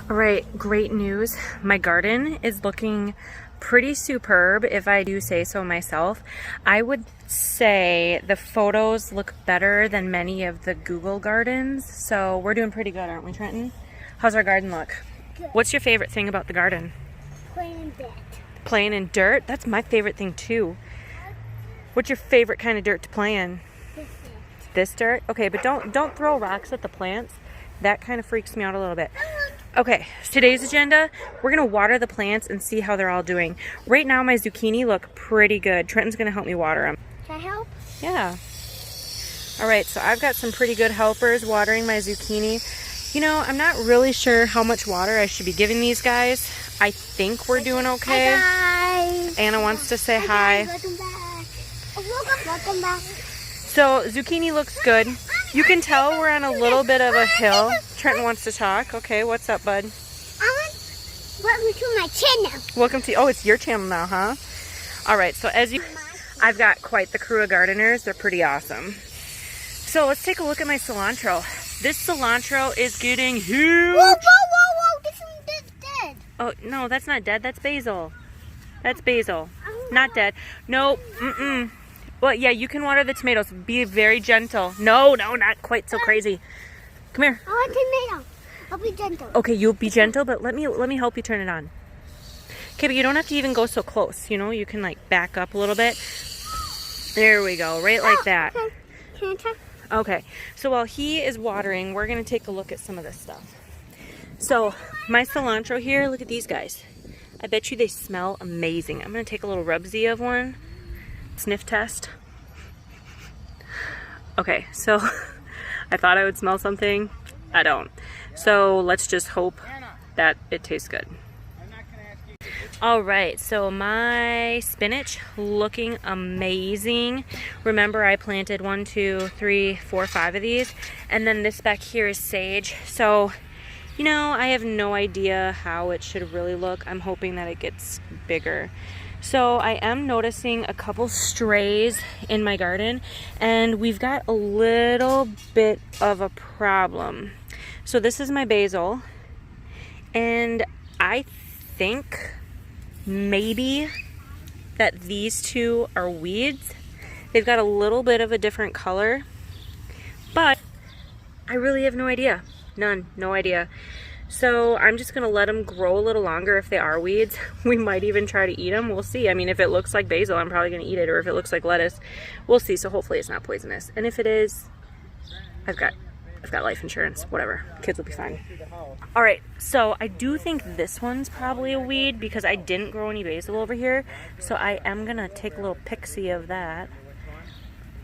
All right, great news. My garden is looking pretty superb, if I do say so myself. I would say the photos look better than many of the Google gardens, so we're doing pretty good, aren't we, Trenton? How's our garden look? Good. What's your favorite thing about the garden? Playing in dirt. Playing in dirt? That's my favorite thing too. What's your favorite kind of dirt to play in? This dirt? Okay, but don't throw rocks at the plants. That kind of freaks me out a little bit. Okay, today's agenda, we're gonna water the plants and see how they're all doing. Right now my zucchini look pretty good. Trenton's gonna help me water them. Can I help? Yeah. All right, so I've got some pretty good helpers watering my zucchini. You know, I'm not really sure how much water I should be giving these guys. I think we're doing okay. Hi guys. Anna wants to say hi. Guys, welcome back. Oh, welcome back. So zucchini looks good. You can tell we're on a little bit of a hill. Trenton wants to talk. Okay, what's up, bud? Welcome to my channel. Welcome to, oh, it's your channel now, huh? All right, so as you, I've got quite the crew of gardeners. They're pretty awesome. So let's take a look at my cilantro. This cilantro is getting huge. Whoa, whoa, whoa, whoa. This one's dead. Oh, no, that's not dead. That's basil. That's basil. Not dead. Nope. Mm-mm. Well, yeah, you can water the tomatoes. Be very gentle. No, not quite so crazy. Come here. I want tomato. I'll be gentle. Okay, you'll be gentle, but let me help you turn it on. Okay, but you don't have to even go so close. You know, you can like back up a little bit. There we go, right like that. Okay. Can I try? Okay, so while he is watering, we're gonna take a look at some of this stuff. So my cilantro here, look at these guys. I bet you they smell amazing. I'm gonna take a little rubsy of one. Sniff test. Okay, so I thought I would smell something. I don't. So let's just hope that it tastes good. All right, so my spinach looking amazing. Remember, I planted 1, 2, 3, 4, 5 of these, and then this back here is sage. So, you know, I have no idea how it should really look. I'm hoping that it gets bigger. So I am noticing a couple strays in my garden, and we've got a little bit of a problem. So this is my basil, and I think maybe that these two are weeds. They've got a little bit of a different color, but I really have no idea. No idea. So I'm just gonna let them grow a little longer if they are weeds. We might even try to eat them. We'll see. I mean, if it looks like basil, I'm probably gonna eat it, or if it looks like lettuce, we'll see. So hopefully it's not poisonous. And if it is, I've got life insurance, whatever. Kids will be fine. All right, so I do think this one's probably a weed because I didn't grow any basil over here. So I am gonna take a little pixie of that.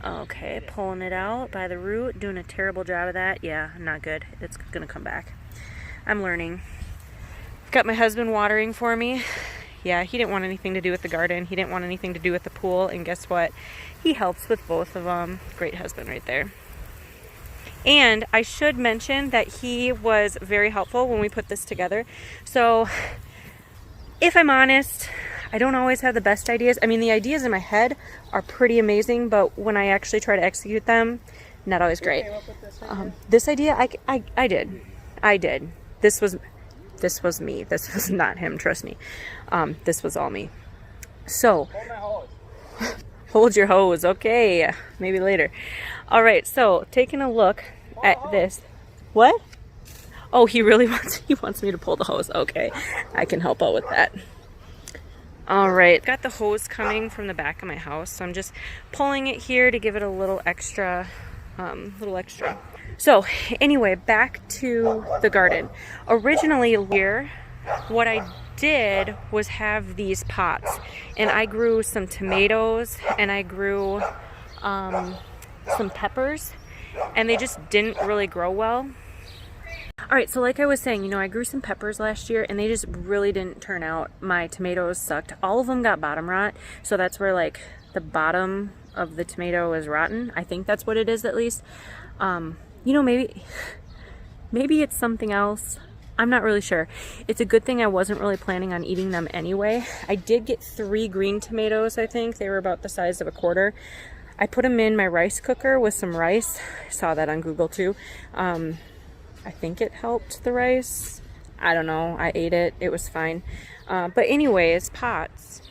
Okay, pulling it out by the root, doing a terrible job of that. Yeah, not good. It's gonna come back. I'm learning. Got my husband watering for me. Yeah, he didn't want anything to do with the garden. He didn't want anything to do with the pool. And guess what? He helps with both of them. Great husband right there. And I should mention that he was very helpful when we put this together. So if I'm honest, I don't always have the best ideas. I mean, the ideas in my head are pretty amazing, but when I actually try to execute them, not always great. This idea, I did. This was me. This was not him, trust me. This was all me. So, hold your hose. Okay, maybe later. All right, so taking a look at this. What? Oh, he wants me to pull the hose. Okay, I can help out with that. All right, got the hose coming from the back of my house, so I'm just pulling it here to give it a little extra. So anyway, back to the garden. Originally here, what I did was have these pots, and I grew some tomatoes and I grew some peppers, and they just didn't really grow well. All right, so like I was saying, you know, I grew some peppers last year and they just really didn't turn out. My tomatoes sucked. All of them got bottom rot, so that's where like the bottom of the tomato is rotten. I think that's what it is, at least. You know, maybe it's something else. I'm not really sure. It's a good thing I wasn't really planning on eating them anyway. I did get 3 green tomatoes, I think. They were about the size of a quarter. I put them in my rice cooker with some rice. I saw that on Google too. I think it helped the rice. I don't know. I ate it. It was fine. But anyways, pots.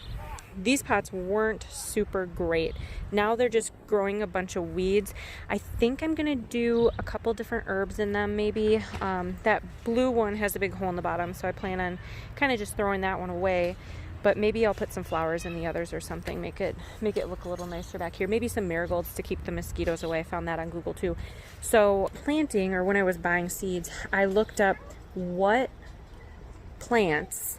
These pots weren't super great. Now they're just growing a bunch of weeds. I think I'm gonna do a couple different herbs in them maybe. That blue one has a big hole in the bottom, so I plan on kind of just throwing that one away. But maybe I'll put some flowers in the others or something, make it look a little nicer back here. Maybe some marigolds to keep the mosquitoes away. I found that on Google too. So planting, or when I was buying seeds, I looked up what plants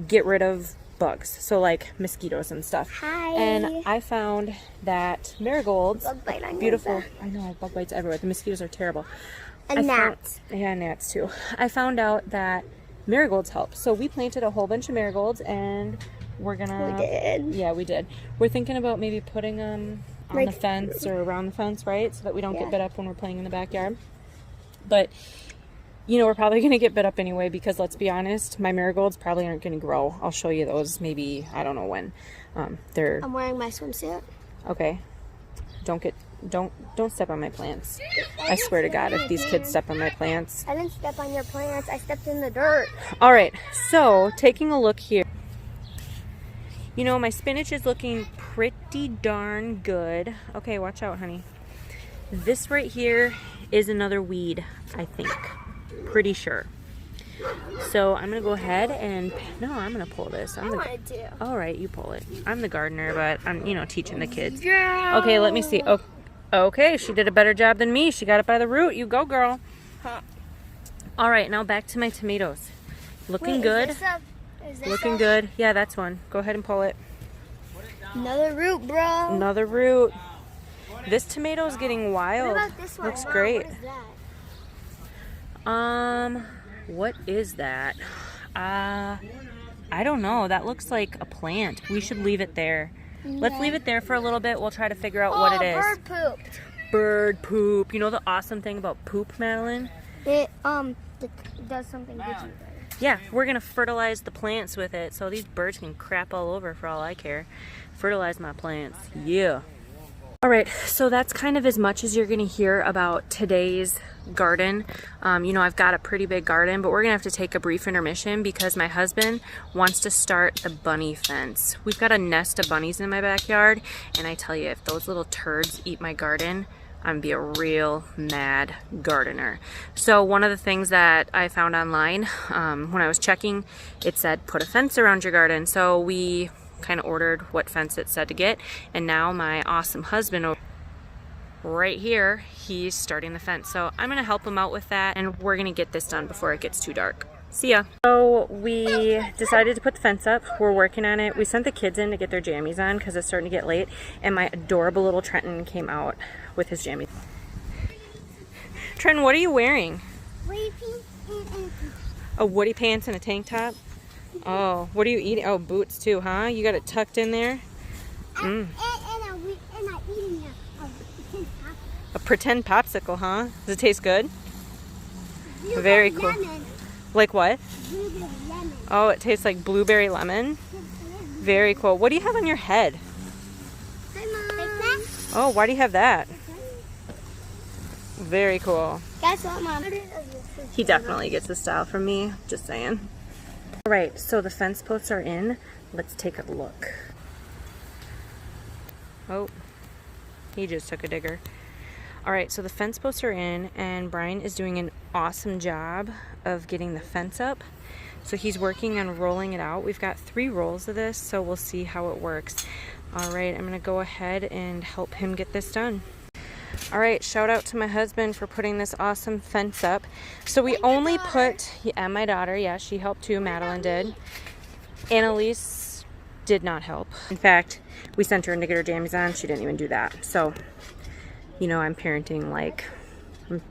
get rid of bugs, so like mosquitoes and stuff. Hi. And I found that marigolds, Bug bite on your beautiful. back. I know, bug bites everywhere. The mosquitoes are terrible. And gnats. Yeah, gnats too. I found out that marigolds help. So we planted a whole bunch of marigolds, and we're gonna. We did. Yeah, we did. We're thinking about maybe putting them on Like- the fence or around the fence, right? So that we don't Yeah. get bit up when we're playing in the backyard. But you know, we're probably going to get bit up anyway because let's be honest, my marigolds probably aren't going to grow. I'll show you those maybe, I don't know when. They're I'm wearing my swimsuit. okay. Don't step on my plants. I swear to God, if these kids step on my plants. I didn't step on your plants. I stepped in the dirt. All right, so taking a look here. You know, my spinach is looking pretty darn good. Okay, watch out, honey. This right here is another weed, I think. Pretty sure. So I'm gonna go ahead and I'm gonna pull this. I wanted to. All right, you pull it. I'm the gardener, but I'm, you know, teaching the kids. Yeah. Okay, let me see. Oh, okay, she did a better job than me. She got it by the root. You go, girl. All right, now back to my tomatoes. Looking good. Is this Looking good. Yeah, that's one. Go ahead and pull it. Another root, bro. Another root. This tomato's getting wild. What about this one? Looks Mom? great. What is that? What is that? I don't know. That looks like a plant. We should leave it there. Let's leave it there for a little bit. We'll try to figure out what it is. Bird pooped. Bird poop. You know the awesome thing about poop, Madeline? It does something good to you. Yeah, we're gonna fertilize the plants with it, so these birds can crap all over for all I care. Fertilize my plants. Yeah. All right, so that's kind of as much as you're gonna hear about today's garden. You know, I've got a pretty big garden, but we're gonna have to take a brief intermission because my husband wants to start the bunny fence. We've got a nest of bunnies in my backyard, and I tell you, if those little turds eat my garden, I'm gonna be a real mad gardener. So one of the things that I found online when I was checking, it said put a fence around your garden. So we kind of ordered what fence it said to get, and now my awesome husband right here, he's starting the fence. So I'm gonna help him out with that, and we're gonna get this done before it gets too dark. See ya. So we decided to put the fence up. We're working on it. We sent the kids in to get their jammies on because it's starting to get late, and my adorable little Trenton came out with his jammies. Trenton, what are you wearing? A Woody pants and a tank top? Oh, what are you eating? Oh, boots too, huh? You got it tucked in there? And I'm eating A pretend popsicle, huh? Does it taste good? a Very cool. lemon. Like what? Blueberry lemon. Oh, it tastes like blueberry lemon. Very cool. What do you have on your head? Hi, Mom. Oh, why do you have that? Very cool. Guess what, Mom? He definitely gets the style from me, just saying. All right, so the fence posts are in. Let's take a look. Oh, he just took a digger. All right, so the fence posts are in, and Brian is doing an awesome job of getting the fence up. So he's working on rolling it out. We've got 3 rolls of this, so we'll see how it works. All right, I'm gonna go ahead and help him get this done. All right, shout out to my husband for putting this awesome fence up. So we only put, yeah, my daughter, yeah, she helped too, Madeline did. Annalise did not help. In fact, we sent her in to get her jammies on, she didn't even do that. So, you know, I'm parenting like, I'm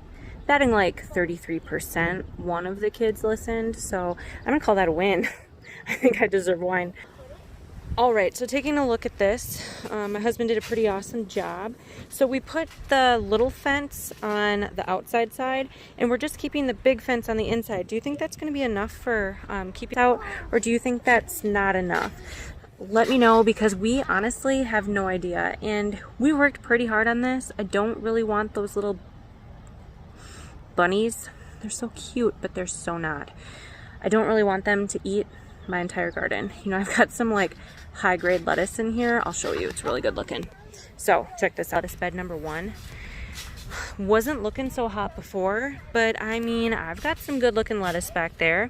batting like 33%. One of the kids listened, so I'm gonna call that a win. I think I deserve wine. All right, so taking a look at this, my husband did a pretty awesome job. So we put the little fence on the outside side, and we're just keeping the big fence on the inside. Do you think that's gonna be enough for keeping it out, or do you think that's not enough? Let me know, because we honestly have no idea, and we worked pretty hard on this. I don't really want those little bunnies. They're so cute, but they're so not. I don't really want them to eat my entire garden. You know, I've got some like high grade lettuce in here. I'll show you, it's really good looking. So check this out. Lettuce bed number 1. Wasn't looking so hot before, but I mean, I've got some good looking lettuce back there.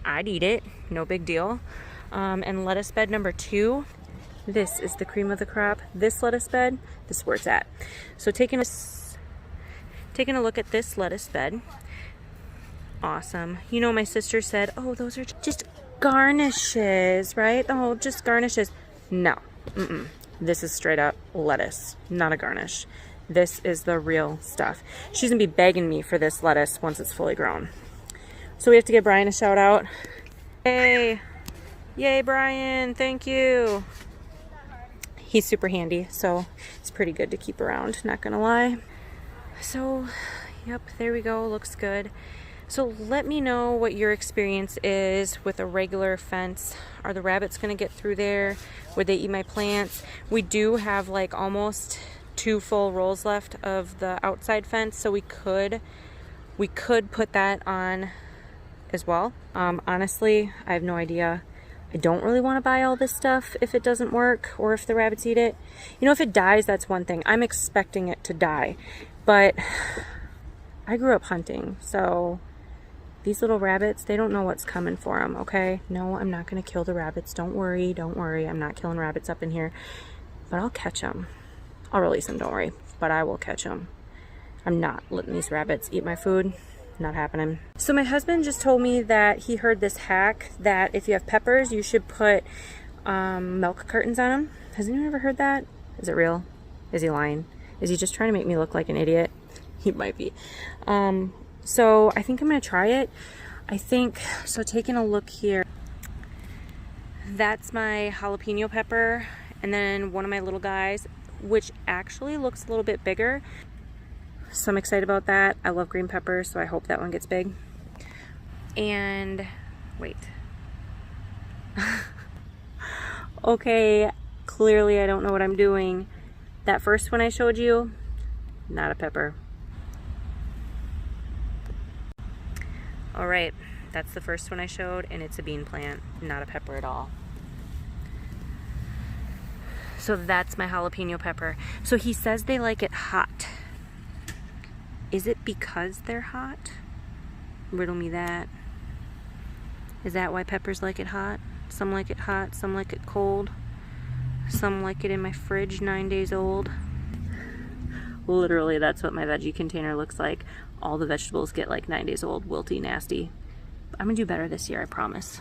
I'd eat it, no big deal. And lettuce bed number 2, this is the cream of the crop. This lettuce bed, this is where it's at. So taking a look at this lettuce bed, awesome. You know, my sister said, oh, those are just garnishes, right? Oh, just garnishes. No, this is straight up lettuce, not a garnish. This is the real stuff. She's gonna be begging me for this lettuce once it's fully grown. So we have to give Brian a shout out. Yay, yay Brian, thank you. He's super handy, so it's pretty good to keep around, not gonna lie. So, yep, there we go, looks good. So let me know what your experience is with a regular fence. Are the rabbits gonna get through there? Would they eat my plants? We do have like almost 2 full rolls left of the outside fence, so we could put that on as well. Honestly, I have no idea. I don't really want to buy all this stuff if it doesn't work or if the rabbits eat it. You know, if it dies, that's one thing. I'm expecting it to die, but I grew up hunting, so these little rabbits, they don't know what's coming for them, okay? No, I'm not going to kill the rabbits. Don't worry, don't worry. I'm not killing rabbits up in here, but I'll catch them. I'll release them, don't worry, but I will catch them. I'm not letting these rabbits eat my food. Not happening. So my husband just told me that he heard this hack that if you have peppers, you should put milk cartons on them. Has anyone ever heard that? Is it real? Is he lying? Is he just trying to make me look like an idiot? He might be. So I think I'm gonna try it. I think, so taking a look here, that's my jalapeno pepper, and then one of my little guys, which actually looks a little bit bigger. So I'm excited about that. I love green peppers, so I hope that one gets big. And wait. Okay, clearly I don't know what I'm doing. That first one I showed you, not a pepper. All right, that's the first one I showed, and it's a bean plant, not a pepper at all. So that's my jalapeno pepper. So he says they like it hot. Is it because they're hot? Riddle me that. Is that why peppers like it hot? Some like it hot, some like it cold. Some like it in my fridge 9 days old. Literally, that's what my veggie container looks like. All the vegetables get like 9 days old, wilty, nasty. I'm gonna do better this year, I promise.